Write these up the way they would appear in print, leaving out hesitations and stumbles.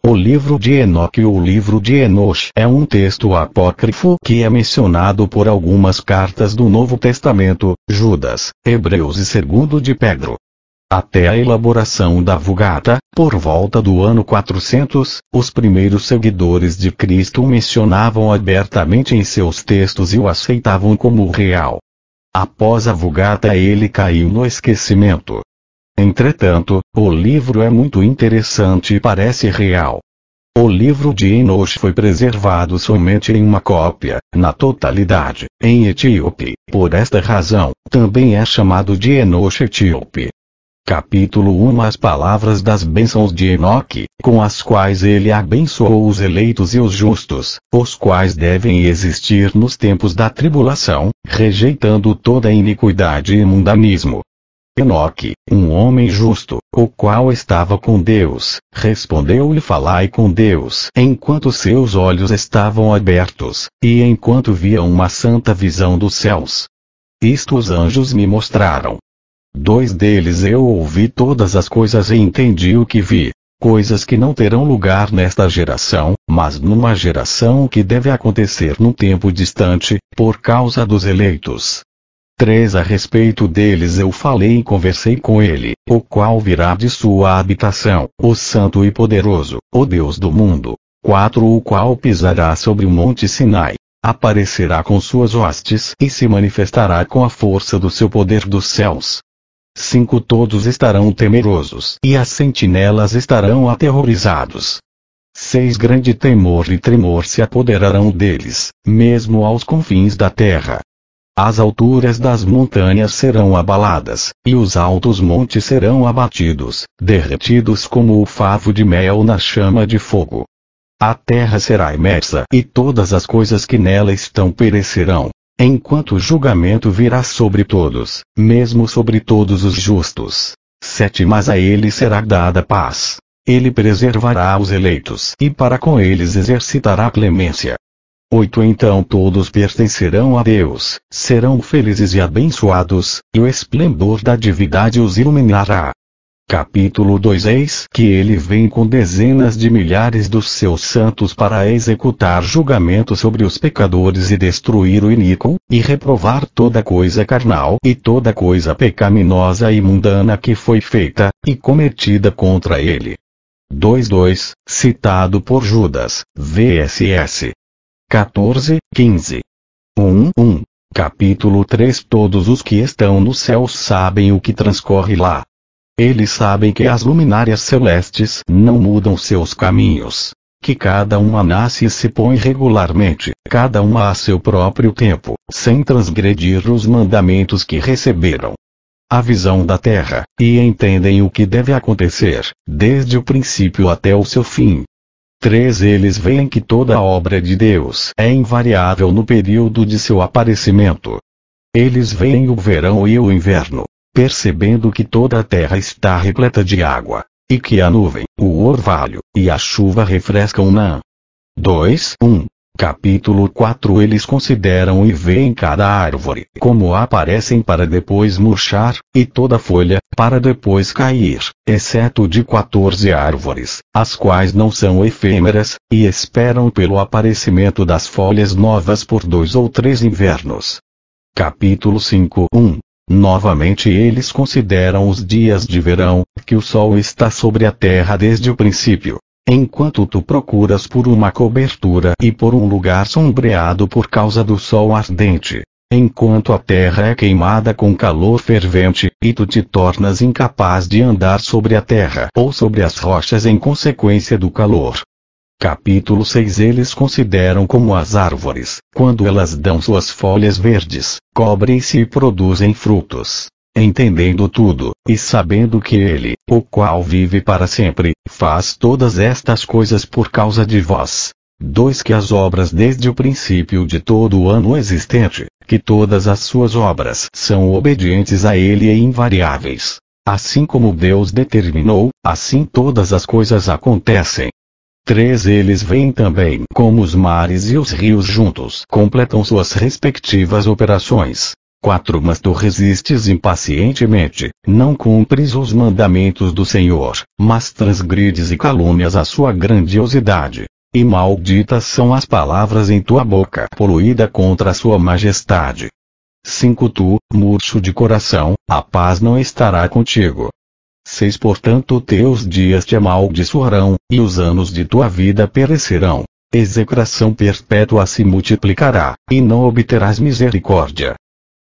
O livro de Enoque ou livro de Enoch é um texto apócrifo que é mencionado por algumas cartas do Novo Testamento, Judas, Hebreus e 2 de Pedro. Até a elaboração da Vulgata, por volta do ano 400, os primeiros seguidores de Cristo o mencionavam abertamente em seus textos e o aceitavam como real. Após a Vulgata ele caiu no esquecimento. Entretanto, o livro é muito interessante e parece real. O livro de Enoch foi preservado somente em uma cópia, na totalidade, em Etíope. Por esta razão, também é chamado de Enoch Etíope. Capítulo 1 As palavras das bênçãos de Enoque, com as quais ele abençoou os eleitos e os justos, os quais devem existir nos tempos da tribulação, rejeitando toda iniquidade e mundanismo. Enoque, um homem justo, o qual estava com Deus, respondeu-lhe: falai com Deus, enquanto seus olhos estavam abertos, e enquanto via uma santa visão dos céus. Isto os anjos me mostraram. 2 deles eu ouvi todas as coisas e entendi o que vi, coisas que não terão lugar nesta geração, mas numa geração que deve acontecer num tempo distante, por causa dos eleitos. 3 A respeito deles eu falei e conversei com ele, o qual virá de sua habitação, o Santo e Poderoso, o Deus do mundo. 4 O qual pisará sobre o monte Sinai, aparecerá com suas hostes e se manifestará com a força do seu poder dos céus. 5 Todos estarão temerosos e as sentinelas estarão aterrorizados. 6 Grande temor e tremor se apoderarão deles, mesmo aos confins da terra. As alturas das montanhas serão abaladas, e os altos montes serão abatidos, derretidos como o favo de mel na chama de fogo. A terra será imersa e todas as coisas que nela estão perecerão, enquanto o julgamento virá sobre todos, mesmo sobre todos os justos. 7 Mas a ele será dada paz. Ele preservará os eleitos e para com eles exercitará clemência. 8 Então todos pertencerão a Deus, serão felizes e abençoados, e o esplendor da divindade os iluminará. Capítulo 2 Eis que ele vem com dezenas de milhares dos seus santos para executar julgamento sobre os pecadores e destruir o iníquo, e reprovar toda coisa carnal e toda coisa pecaminosa e mundana que foi feita, e cometida contra ele. 2:2 Citado por Judas, VSS. 14:15. 1:1 Capítulo 3 Todos os que estão no céu sabem o que transcorre lá. Eles sabem que as luminárias celestes não mudam seus caminhos, que cada uma nasce e se põe regularmente, cada uma a seu próprio tempo, sem transgredir os mandamentos que receberam. A visão da terra, e entendem o que deve acontecer, desde o princípio até o seu fim. 3 Eles veem que toda a obra de Deus é invariável no período de seu aparecimento. Eles veem o verão e o inverno, percebendo que toda a terra está repleta de água, e que a nuvem, o orvalho, e a chuva refrescam-na. 2:1 Capítulo 4 Eles consideram e veem cada árvore, como aparecem para depois murchar, e toda folha, para depois cair, exceto de 14 árvores, as quais não são efêmeras, e esperam pelo aparecimento das folhas novas por 2 ou 3 invernos. Capítulo 5:1 Novamente eles consideram os dias de verão, que o sol está sobre a terra desde o princípio, enquanto tu procuras por uma cobertura e por um lugar sombreado por causa do sol ardente, enquanto a terra é queimada com calor fervente, e tu te tornas incapaz de andar sobre a terra ou sobre as rochas em consequência do calor. Capítulo 6 Eles consideram como as árvores, quando elas dão suas folhas verdes, cobrem-se e produzem frutos. Entendendo tudo, e sabendo que ele, o qual vive para sempre, faz todas estas coisas por causa de vós. 2 Que as obras desde o princípio de todo o ano existente, que todas as suas obras são obedientes a ele e invariáveis. Assim como Deus determinou, assim todas as coisas acontecem. 3 Eles veem também como os mares e os rios juntos completam suas respectivas operações. 4 Mas tu resistes impacientemente, não cumpres os mandamentos do Senhor, mas transgrides e calúnias a sua grandiosidade. E malditas são as palavras em tua boca, poluída contra a sua majestade. 5 Tu, murcho de coração, a paz não estará contigo. 6 Portanto teus dias te amaldiçoarão, e os anos de tua vida perecerão. Execração perpétua se multiplicará, e não obterás misericórdia.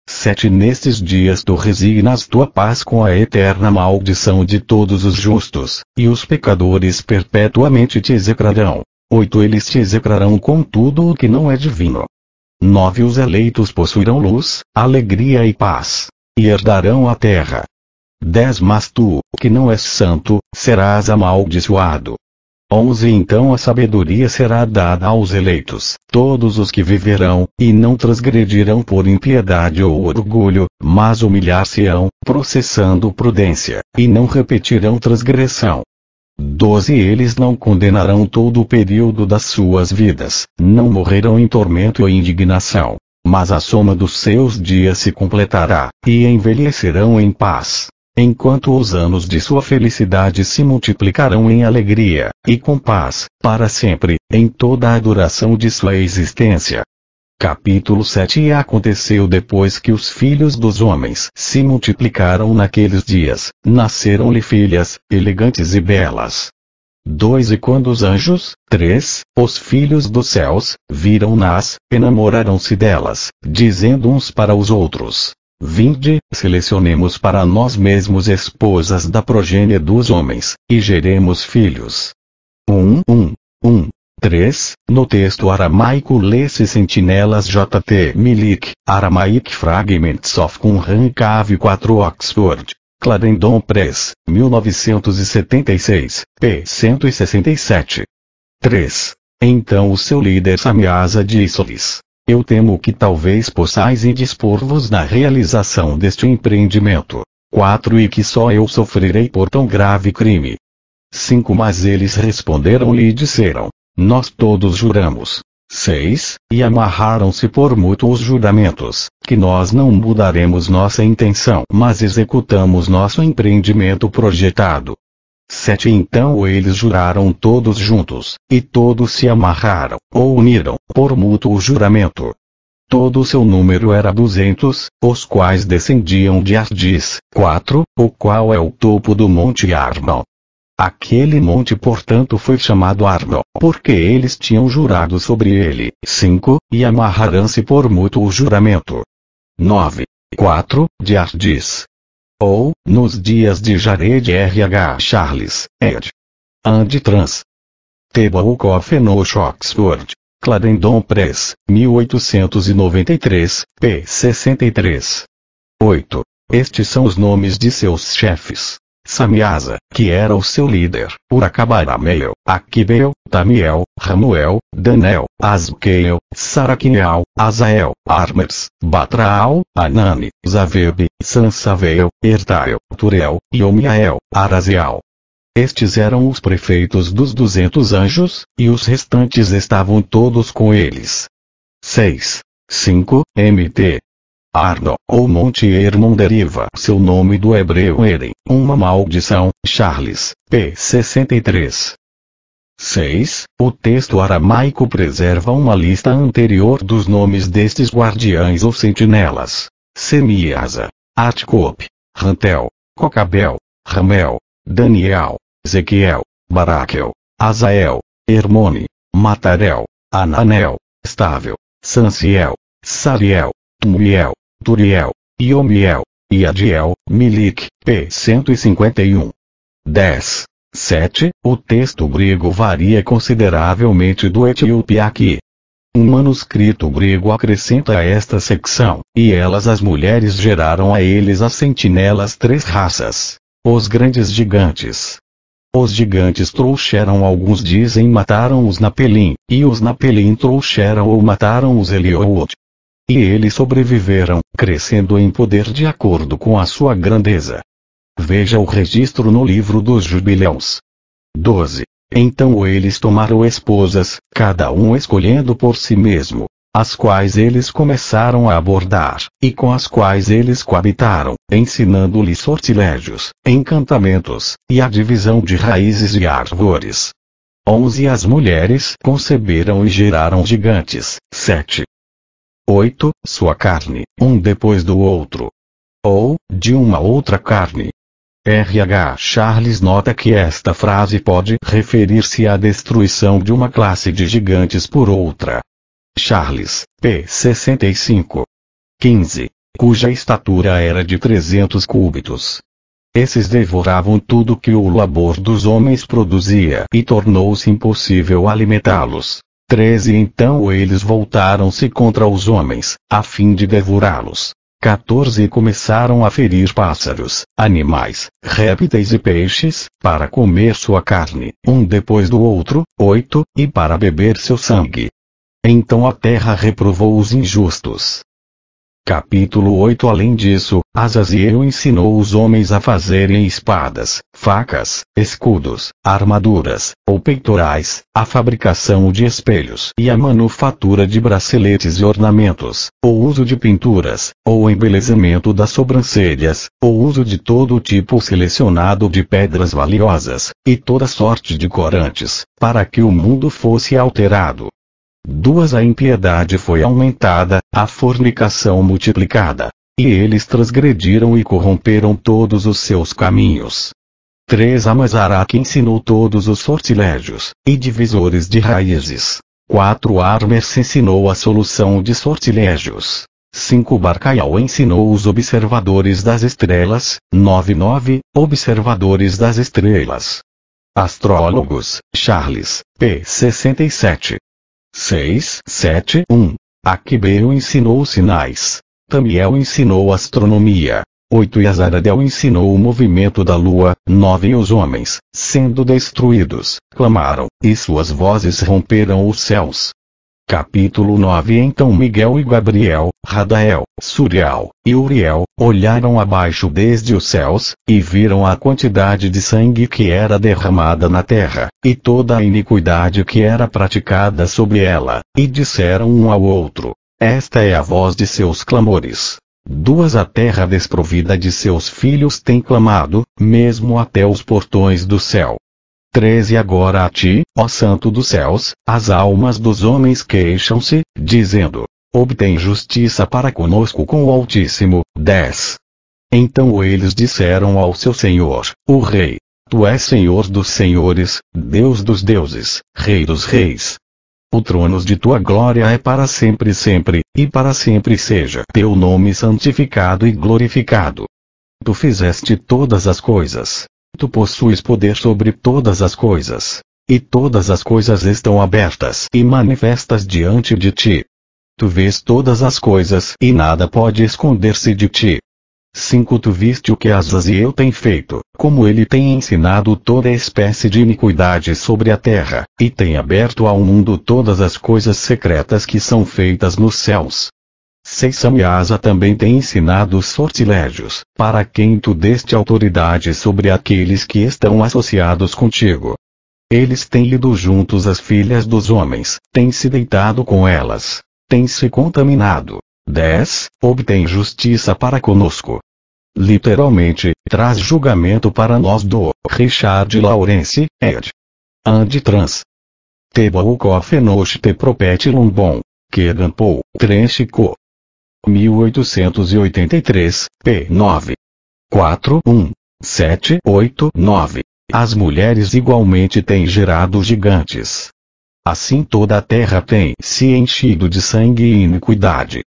7 Nestes dias tu resignas tua paz com a eterna maldição de todos os justos, e os pecadores perpetuamente te execrarão. 8 Eles te execrarão com tudo o que não é divino. 9 Os eleitos possuirão luz, alegria e paz, e herdarão a terra. 10 Mas tu, que não és santo, serás amaldiçoado. 11 Então a sabedoria será dada aos eleitos, todos os que viverão, e não transgredirão por impiedade ou orgulho, mas humilhar-se-ão, processando prudência, e não repetirão transgressão. 12 Eles não condenarão todo o período das suas vidas, não morrerão em tormento e indignação, mas a soma dos seus dias se completará, e envelhecerão em paz, enquanto os anos de sua felicidade se multiplicarão em alegria, e com paz, para sempre, em toda a duração de sua existência. Capítulo 7 E aconteceu depois que os filhos dos homens se multiplicaram naqueles dias, nasceram-lhe filhas, elegantes e belas. 2 E quando os anjos, 3, os filhos dos céus, viram-nas, enamoraram-se delas, dizendo uns para os outros: Vinde, selecionemos para nós mesmos esposas da progênie dos homens, e geremos filhos. 3. No texto aramaico lê-se Sentinelas JT Milik, Aramaic Fragments of Qumran Cave 4 Oxford, Clarendon Press, 1976, p. 167. 3. Então o seu líder Samiasa disse-lhes: Eu temo que talvez possais indispor-vos na realização deste empreendimento. 4 E que só eu sofrerei por tão grave crime. 5 Mas eles responderam-lhe e disseram: Nós todos juramos. 6 E amarraram-se por mútuos juramentos, que nós não mudaremos nossa intenção, mas executamos nosso empreendimento projetado. 7 Então eles juraram todos juntos, e todos se amarraram, ou uniram, por mútuo juramento. Todo o seu número era 200, os quais descendiam de Ardis. 4 O qual é o topo do monte Arnon. Aquele monte portanto foi chamado Arnon, porque eles tinham jurado sobre ele. 5 E amarraram-se por mútuo juramento. 9. 4 De Ardis. Ou, nos dias de Jared R.H. Charles, ed. And trans. The Book of Enoch Oxford, Clarendon Press, 1893, p. 63. 8. Estes são os nomes de seus chefes. Samiasa, que era o seu líder, Uracabarameel, Aquibeel, Tamiel, Ramuel, Danel, Azqueel, Saraquiel, Azael, Armers, Batraal, Anani, Zaveb, Sansaveel, Ertael, Turel, Iomiael, Arazial. Estes eram os prefeitos dos 200 anjos, e os restantes estavam todos com eles. 6. 5. Mt. Arnon, ou Monte Hermon deriva seu nome do hebreu Eren, uma maldição, Charles, p. 63. 6. O texto aramaico preserva uma lista anterior dos nomes destes guardiães ou sentinelas: Semiasa, Atcope, Rantel, Cocabel, Ramel, Daniel, Ezequiel, Baraquel, Azael, Hermone, Matarel, Ananel, Estável, Sanciel, Sariel, Tumuiel, Turiel, Iomiel, Iadiel, Milik, p. 151. 10. 7. O texto grego varia consideravelmente do etíope aqui. Um manuscrito grego acrescenta a esta secção, e elas as mulheres geraram a eles as sentinelas 3 raças. Os grandes gigantes. Os gigantes trouxeram, alguns dizem mataram os Napelim, e os Napelim trouxeram ou mataram os Eliot. E eles sobreviveram, crescendo em poder de acordo com a sua grandeza. Veja o registro no livro dos Jubileus. 12. Então eles tomaram esposas, cada um escolhendo por si mesmo. as quais eles começaram a abordar, e com as quais eles coabitaram, ensinando-lhes sortilégios, encantamentos, e a divisão de raízes de árvores. 11 As mulheres conceberam e geraram gigantes. 7. 8 Sua carne, um depois do outro. Ou, de uma outra carne. R.H. Charles nota que esta frase pode referir-se à destruição de uma classe de gigantes por outra. Charles, p. 65. 15. Cuja estatura era de 300 cúbitos. Esses devoravam tudo que o labor dos homens produzia e tornou-se impossível alimentá-los. 13 Então eles voltaram-se contra os homens, a fim de devorá-los. 14 Começaram a ferir pássaros, animais, répteis e peixes, para comer sua carne, um depois do outro. 8 E para beber seu sangue. Então a terra reprovou os injustos. Capítulo 8 Além disso, Azaziel ensinou os homens a fazerem espadas, facas, escudos, armaduras, ou peitorais, a fabricação de espelhos e a manufatura de braceletes e ornamentos, o uso de pinturas, ou embelezamento das sobrancelhas, o uso de todo tipo selecionado de pedras valiosas, e toda sorte de corantes, para que o mundo fosse alterado. 2 A impiedade foi aumentada, a fornicação multiplicada. E eles transgrediram e corromperam todos os seus caminhos. 3 Amazaraque ensinou todos os sortilégios, e divisores de raízes. 4 Armes ensinou a solução de sortilégios. 5 Barcaial ensinou os observadores das estrelas. 9 Observadores das estrelas. Astrólogos, Charles, p. 67. 6 7 Aquibeu ensinou sinais. Tamiel ensinou astronomia. 8 E Azaradel ensinou o movimento da lua. 9 E os homens, sendo destruídos, clamaram, e suas vozes romperam os céus. Capítulo 9 Então Miguel e Gabriel, Radael, Suriel, e Uriel, olharam abaixo desde os céus, e viram a quantidade de sangue que era derramada na terra, e toda a iniquidade que era praticada sobre ela, e disseram um ao outro: Esta é a voz de seus clamores. 2 A terra desprovida de seus filhos tem clamado, mesmo até os portões do céu. 13 Agora a ti, ó Santo dos céus, as almas dos homens queixam-se, dizendo: Obtém justiça para conosco com o Altíssimo. 10 Então eles disseram ao seu Senhor, o Rei: Tu és Senhor dos senhores, Deus dos deuses, Rei dos reis. O trono de tua glória é para sempre sempre, e para sempre seja teu nome santificado e glorificado. Tu fizeste todas as coisas. Tu possuis poder sobre todas as coisas. E todas as coisas estão abertas e manifestas diante de ti. Tu vês todas as coisas e nada pode esconder-se de ti. 5 Tu viste o que Azaziel tem feito, como ele tem ensinado toda espécie de iniquidade sobre a terra, e tem aberto ao mundo todas as coisas secretas que são feitas nos céus. 6 Samiasa também tem ensinado os sortilégios, para quem tu deste autoridade sobre aqueles que estão associados contigo. Eles têm ido juntos às filhas dos homens, têm se deitado com elas, têm se contaminado. 10 Obtém justiça para conosco. Literalmente, traz julgamento para nós do Richard Lawrence, ed. And trans. Tebaucofenosh te propete lumbon, Kegampou, Trenchico. 1883, p. 9. 4 7 8 9 As mulheres igualmente têm gerado gigantes. Assim toda a terra tem se enchido de sangue e iniquidade.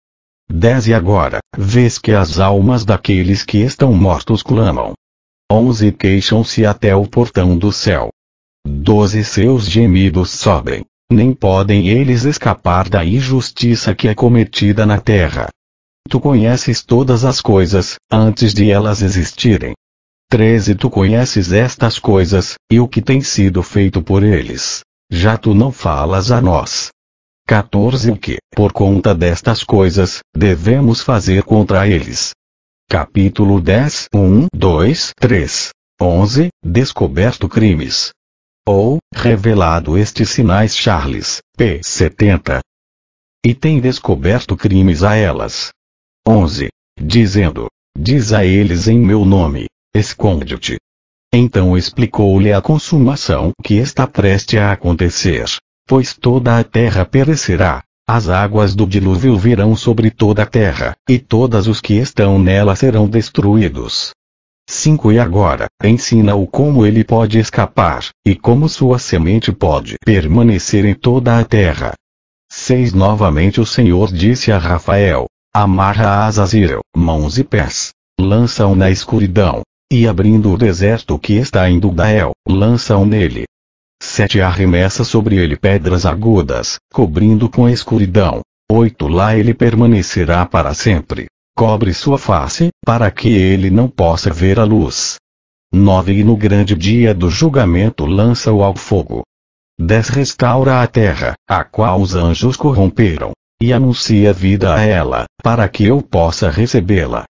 10 E agora, vês que as almas daqueles que estão mortos clamam. 11 Queixam-se até o portão do céu. 12 Seus gemidos sobem, nem podem eles escapar da injustiça que é cometida na terra. Tu conheces todas as coisas, antes de elas existirem. 13 Tu conheces estas coisas, e o que tem sido feito por eles. Já tu não falas a nós. 14 O que, por conta destas coisas, devemos fazer contra eles. Capítulo 10 2 3 11 Descoberto crimes. Ou, revelado estes sinais Charles, p. 70. E tem descoberto crimes a elas. 11. Dizendo: diz a eles em meu nome, esconde-te. Então explicou-lhe a consumação que está prestes a acontecer. Pois toda a terra perecerá, as águas do dilúvio virão sobre toda a terra, e todos os que estão nela serão destruídos. 5. E agora, ensina-o como ele pode escapar, e como sua semente pode permanecer em toda a terra. 6. Novamente o Senhor disse a Rafael: amarra a Azaziel, mãos e pés, lança-o na escuridão, e abrindo o deserto que está em Dudael, lança-o nele. 7. Arremessa sobre ele pedras agudas, cobrindo com a escuridão. 8. Lá ele permanecerá para sempre. Cobre sua face, para que ele não possa ver a luz. 9. E no grande dia do julgamento lança-o ao fogo. 10. Restaura a terra, a qual os anjos corromperam, e anuncia vida a ela, para que eu possa recebê-la.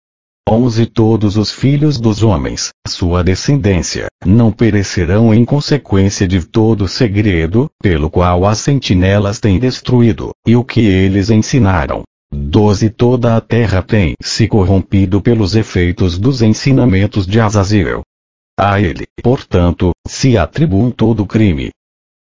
11. Todos os filhos dos homens, sua descendência, não perecerão em consequência de todo o segredo, pelo qual as sentinelas têm destruído, e o que eles ensinaram. 12. Toda a terra tem se corrompido pelos efeitos dos ensinamentos de Azaziel. A ele, portanto, se atribuem todo o crime.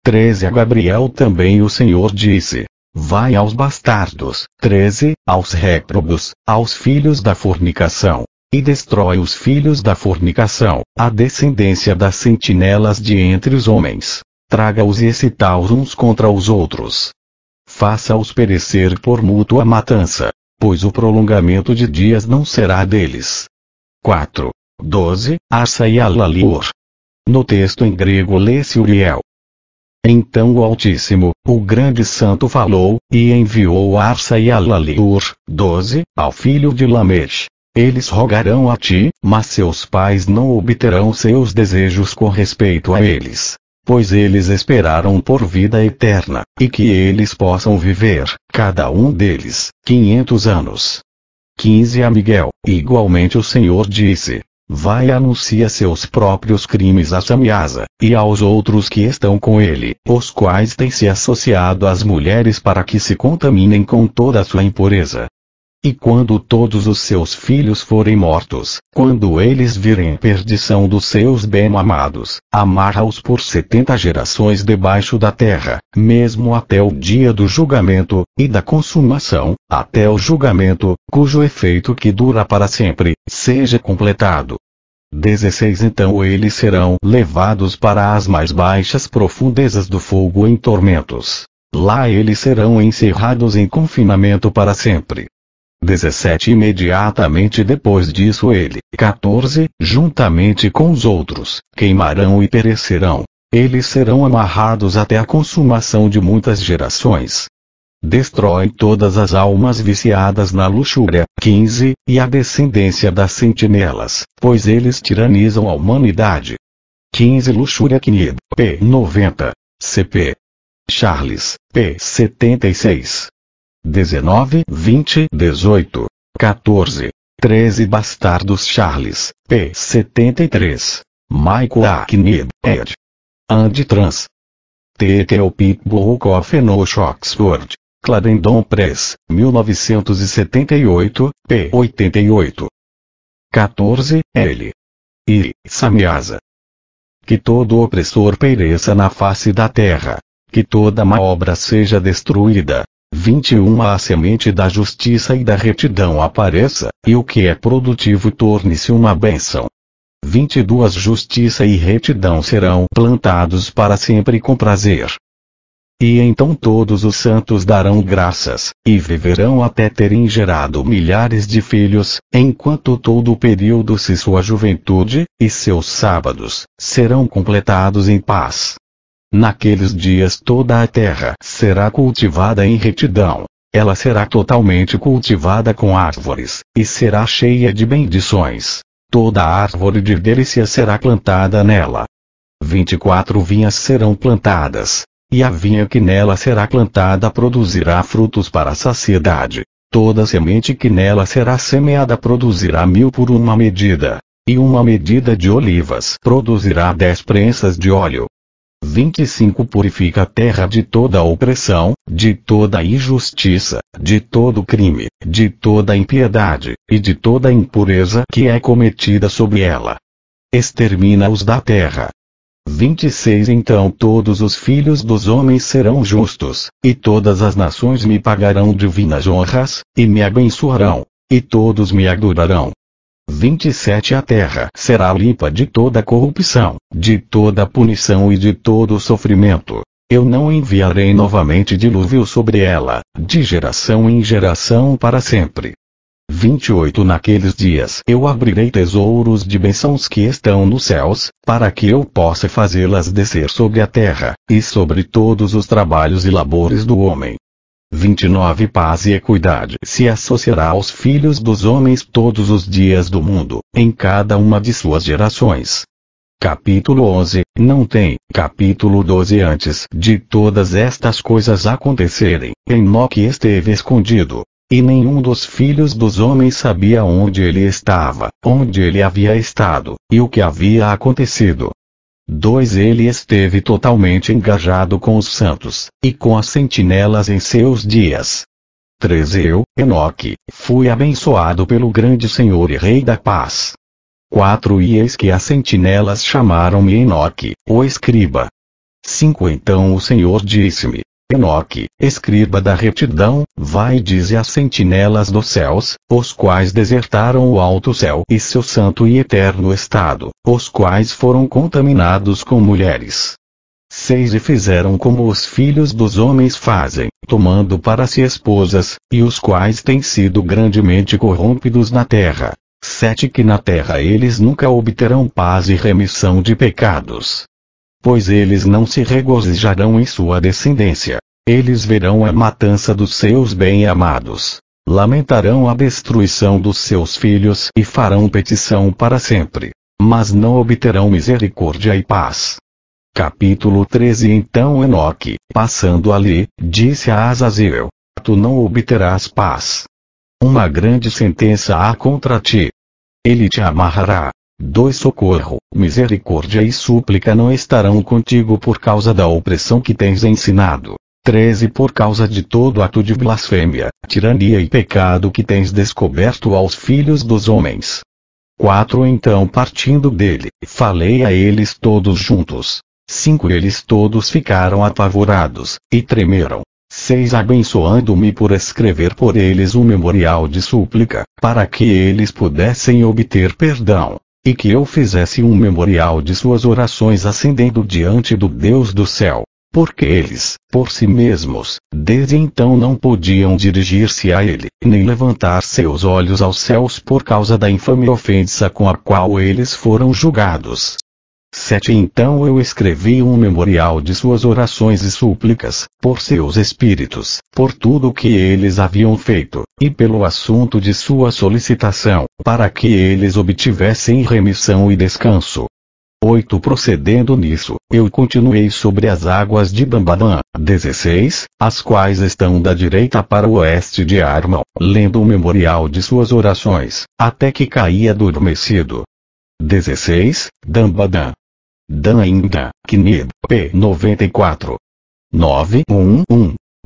13. A Gabriel também o Senhor disse: vai aos bastardos. 13. Aos réprobos, aos filhos da fornicação, e destrói os filhos da fornicação, a descendência das sentinelas de entre os homens. Traga-os e excita-os uns contra os outros. Faça-os perecer por mútua matança, pois o prolongamento de dias não será deles. 4. 12. Arsa e Alaliur. No texto em grego lê-se Uriel. Então o Altíssimo, o grande santo falou, e enviou Arsa e Alaliur, 12, ao filho de Lameche. Eles rogarão a ti, mas seus pais não obterão seus desejos com respeito a eles. Pois eles esperaram por vida eterna, e que eles possam viver, cada um deles, 500 anos. 15. A Miguel, igualmente o Senhor disse: vai e anuncia seus próprios crimes a Samiasa, e aos outros que estão com ele, os quais têm se associado às mulheres para que se contaminem com toda a sua impureza. E quando todos os seus filhos forem mortos, quando eles virem a perdição dos seus bem-amados, amarra-os por 70 gerações debaixo da terra, mesmo até o dia do julgamento, e da consumação, até o julgamento, cujo efeito que dura para sempre, seja completado. 16. Então eles serão levados para as mais baixas profundezas do fogo em tormentos. Lá eles serão encerrados em confinamento para sempre. 17. Imediatamente depois disso ele, 14, juntamente com os outros, queimarão e perecerão. Eles serão amarrados até a consumação de muitas gerações. Destrói todas as almas viciadas na luxúria. 15, e a descendência das sentinelas, pois eles tiranizam a humanidade. 15. Luxúria Knib, p. 90, cp. Charles, p. 76. 19, 20, 18, 14, 13. Bastardos Charles, p. 73. Michael A. Knib, ed. And Trans. T.T.O. Pitbull Nosh Oxford, Clarendon Press, 1978, p. 88. 14. L. E. Samiasa. Que todo opressor pereça na face da terra. Que toda má obra seja destruída. 21. A semente da justiça e da retidão apareça, e o que é produtivo torne-se uma bênção. 22. Justiça e retidão serão plantados para sempre com prazer. E então todos os santos darão graças, e viverão até terem gerado milhares de filhos, enquanto todo o período de sua juventude, e seus sábados, serão completados em paz. Naqueles dias toda a terra será cultivada em retidão. Ela será totalmente cultivada com árvores, e será cheia de bendições. Toda árvore de delícia será plantada nela. 24 vinhas serão plantadas. E a vinha que nela será plantada produzirá frutos para a saciedade. Toda semente que nela será semeada produzirá 1000 por uma medida. E uma medida de olivas produzirá 10 prensas de óleo. 25 Purifica a terra de toda opressão, de toda injustiça, de todo crime, de toda impiedade, e de toda impureza que é cometida sobre ela. Extermina-os da terra. 26 Então todos os filhos dos homens serão justos, e todas as nações me pagarão divinas honras, e me abençoarão, e todos me adorarão. 27 A terra será limpa de toda corrupção, de toda punição e de todo sofrimento. Eu não enviarei novamente dilúvio sobre ela, de geração em geração para sempre. 28 Naqueles dias eu abrirei tesouros de bênçãos que estão nos céus, para que eu possa fazê-las descer sobre a terra, e sobre todos os trabalhos e labores do homem. 29 Paz e equidade se associará aos filhos dos homens todos os dias do mundo, em cada uma de suas gerações. Capítulo 11 Não tem, capítulo 12 Antes de todas estas coisas acontecerem, Enoque esteve escondido. E nenhum dos filhos dos homens sabia onde ele estava, onde ele havia estado, e o que havia acontecido. 2 Ele esteve totalmente engajado com os santos, e com as sentinelas em seus dias. 3 Eu, Enoque, fui abençoado pelo grande Senhor e Rei da Paz. 4 E eis que as sentinelas chamaram-me Enoque, o escriba. 5 Então o Senhor disse-me: Enoque, escriba da retidão, vai e dize às sentinelas dos céus, os quais desertaram o alto céu e seu santo e eterno estado, os quais foram contaminados com mulheres. 6 E fizeram como os filhos dos homens fazem, tomando para si esposas, e os quais têm sido grandemente corrompidos na terra. 7 Que na terra eles nunca obterão paz e remissão de pecados. Pois eles não se regozijarão em sua descendência. Eles verão a matança dos seus bem-amados. Lamentarão a destruição dos seus filhos e farão petição para sempre. Mas não obterão misericórdia e paz. Capítulo 13 Então Enoque, passando ali, disse a Azazel: Tu não obterás paz. Uma grande sentença há contra ti. Ele te amarrará. 2 Socorro, misericórdia e súplica não estarão contigo por causa da opressão que tens ensinado. 13 Por causa de todo ato de blasfêmia, tirania e pecado que tens descoberto aos filhos dos homens. 4 Então partindo dele, falei a eles todos juntos. 5 Eles todos ficaram apavorados, e tremeram. 6 Abençoando-me por escrever por eles um memorial de súplica, para que eles pudessem obter perdão. E que eu fizesse um memorial de suas orações ascendendo diante do Deus do céu, porque eles, por si mesmos, desde então não podiam dirigir-se a ele, nem levantar seus olhos aos céus por causa da infame ofensa com a qual eles foram julgados. 7 Então eu escrevi um memorial de suas orações e súplicas, por seus espíritos, por tudo o que eles haviam feito, e pelo assunto de sua solicitação, para que eles obtivessem remissão e descanso. 8 Procedendo nisso, eu continuei sobre as águas de Bambadã. 16 As quais estão da direita para o oeste de Armão, lendo o memorial de suas orações, até que caí adormecido. 16 Dambadã. Dan ainda, Knib, p. 94. 9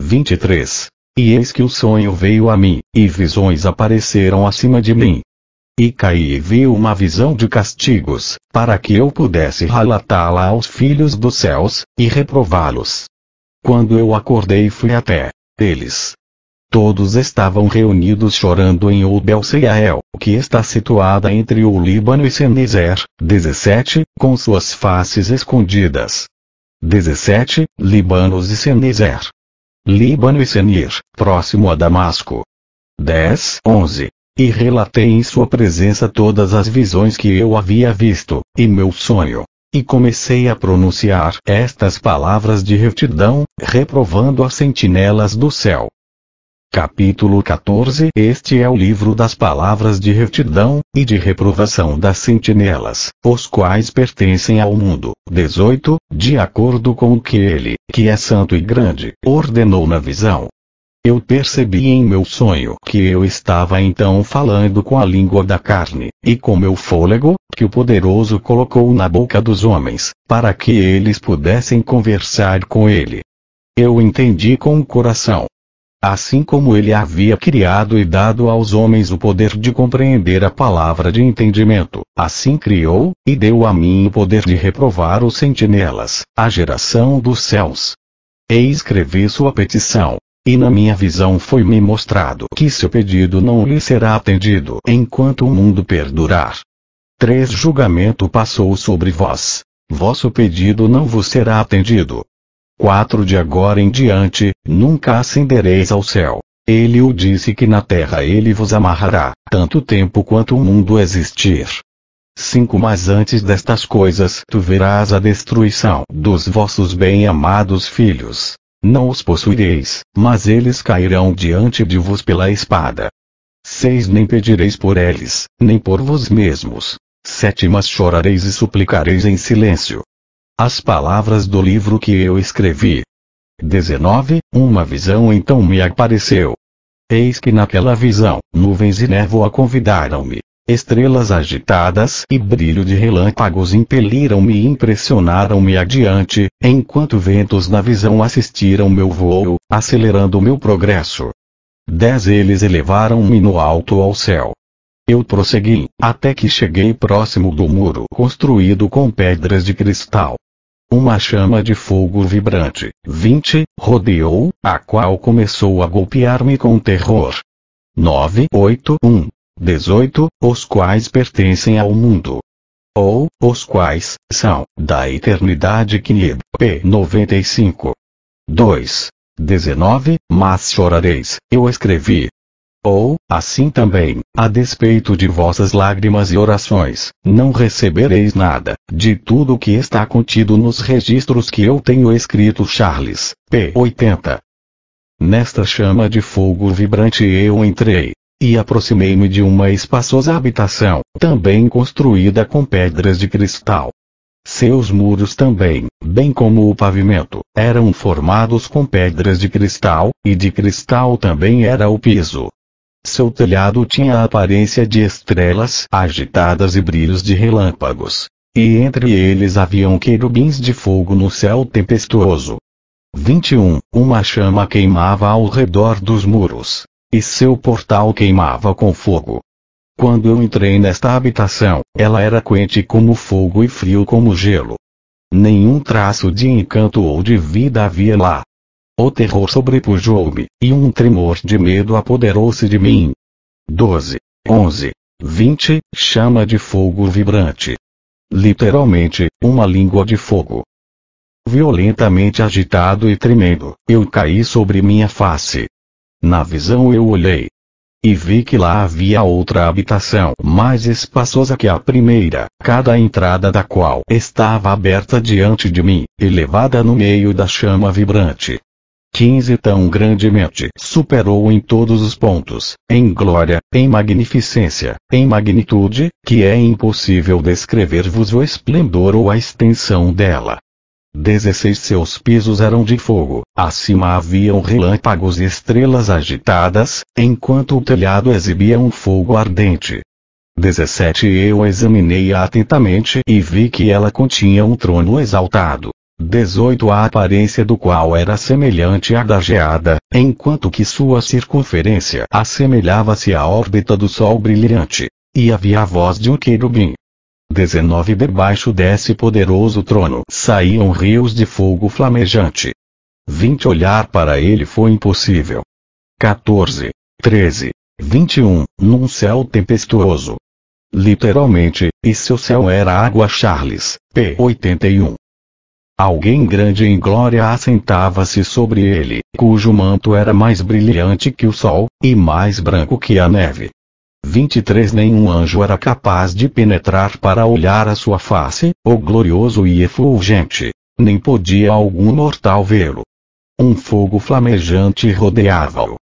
23 E eis que o sonho veio a mim, e visões apareceram acima de mim. E caí e vi uma visão de castigos, para que eu pudesse relatá-la aos filhos dos céus, e reprová-los. Quando eu acordei fui até eles. Todos estavam reunidos chorando em Obel-Seiael, que está situada entre o Líbano e Senezer. 17 Com suas faces escondidas. 17 Líbanos e Senezer. Líbano e Senir, próximo a Damasco. 11 E relatei em sua presença todas as visões que eu havia visto, e meu sonho. E comecei a pronunciar estas palavras de retidão, reprovando as sentinelas do céu. Capítulo 14 Este é o livro das palavras de retidão, e de reprovação das sentinelas, os quais pertencem ao mundo. 18 De acordo com o que ele, que é santo e grande, ordenou na visão. Eu percebi em meu sonho que eu estava então falando com a língua da carne, e com meu fôlego, que o Poderoso colocou na boca dos homens, para que eles pudessem conversar com ele. Eu entendi com o coração. Assim como ele havia criado e dado aos homens o poder de compreender a palavra de entendimento, assim criou, e deu a mim o poder de reprovar os sentinelas, a geração dos céus. E escrevi sua petição. E na minha visão foi-me mostrado que seu pedido não lhe será atendido enquanto o mundo perdurar. 3 Julgamento passou sobre vós. Vosso pedido não vos será atendido. 4 De agora em diante, nunca ascendereis ao céu. Ele o disse que na terra ele vos amarrará, tanto tempo quanto o mundo existir. 5 Mas antes destas coisas tu verás a destruição dos vossos bem-amados filhos. Não os possuireis, mas eles cairão diante de vos pela espada. 6 Nem pedireis por eles, nem por vós mesmos. 7 Mas chorareis e suplicareis em silêncio. As palavras do livro que eu escrevi. 19 Uma visão então me apareceu. Eis que naquela visão, nuvens e névoa convidaram-me. Estrelas agitadas e brilho de relâmpagos impeliram-me e impressionaram-me adiante, enquanto ventos na visão assistiram meu voo, acelerando meu progresso. 10 Eles elevaram-me no alto ao céu. Eu prossegui, até que cheguei próximo do muro construído com pedras de cristal. Uma chama de fogo vibrante, 20, rodeou, a qual começou a golpear-me com terror. 9 8 1 18 Os quais pertencem ao mundo. Ou, os quais, são, da eternidade Knib, p. 95. 2. 19 Mas chorareis, eu escrevi. Ou, assim também, a despeito de vossas lágrimas e orações, não recebereis nada, de tudo o que está contido nos registros que eu tenho escrito. Charles, p. 80. Nesta chama de fogo vibrante eu entrei. E aproximei-me de uma espaçosa habitação, também construída com pedras de cristal. Seus muros também, bem como o pavimento, eram formados com pedras de cristal, e de cristal também era o piso. Seu telhado tinha a aparência de estrelas agitadas e brilhos de relâmpagos. E entre eles haviam querubins de fogo no céu tempestuoso. 21 Uma chama queimava ao redor dos muros. E seu portal queimava com fogo. Quando eu entrei nesta habitação, ela era quente como fogo e frio como gelo. Nenhum traço de encanto ou de vida havia lá. O terror sobrepujou-me, e um tremor de medo apoderou-se de mim. 12, 11, 20 Chama de fogo vibrante. Literalmente, uma língua de fogo. Violentamente agitado e tremendo, eu caí sobre minha face. Na visão eu olhei. E vi que lá havia outra habitação mais espaçosa que a primeira, cada entrada da qual estava aberta diante de mim, elevada no meio da chama vibrante. 15 Tão grandemente superou em todos os pontos, em glória, em magnificência, em magnitude, que é impossível descrever-vos o esplendor ou a extensão dela. 16 Seus pisos eram de fogo, acima haviam relâmpagos e estrelas agitadas, enquanto o telhado exibia um fogo ardente. 17 Eu examinei-a atentamente e vi que ela continha um trono exaltado. 18 A aparência do qual era semelhante à da geada, enquanto que sua circunferência assemelhava-se à órbita do sol brilhante. E havia a voz de um querubim. 19 Debaixo desse poderoso trono saíam rios de fogo flamejante. 20 Olhar para ele foi impossível. 14, 13, 21 Num céu tempestuoso. Literalmente, e seu céu era água. Charles, p. 81. Alguém grande em glória assentava-se sobre ele, cujo manto era mais brilhante que o sol, e mais branco que a neve. 23 Nenhum anjo era capaz de penetrar para olhar a sua face, o glorioso e efulgente, nem podia algum mortal vê-lo. Um fogo flamejante rodeava-o.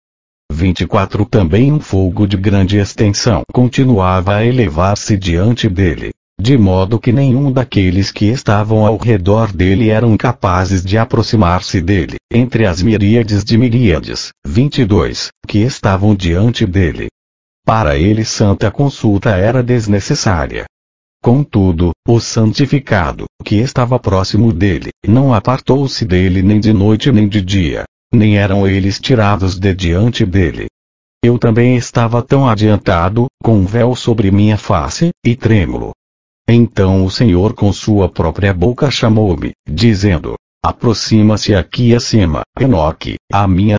24 Também um fogo de grande extensão continuava a elevar-se diante dele, de modo que nenhum daqueles que estavam ao redor dele eram capazes de aproximar-se dele, entre as miríades de miríades, 22, que estavam diante dele. Para ele santa consulta era desnecessária. Contudo, o santificado, que estava próximo dele, não apartou-se dele nem de noite nem de dia, nem eram eles tirados de diante dele. Eu também estava tão adiantado, com um véu sobre minha face, e trêmulo. Então o Senhor com sua própria boca chamou-me, dizendo: aproxima-se aqui acima, Enoque, a minha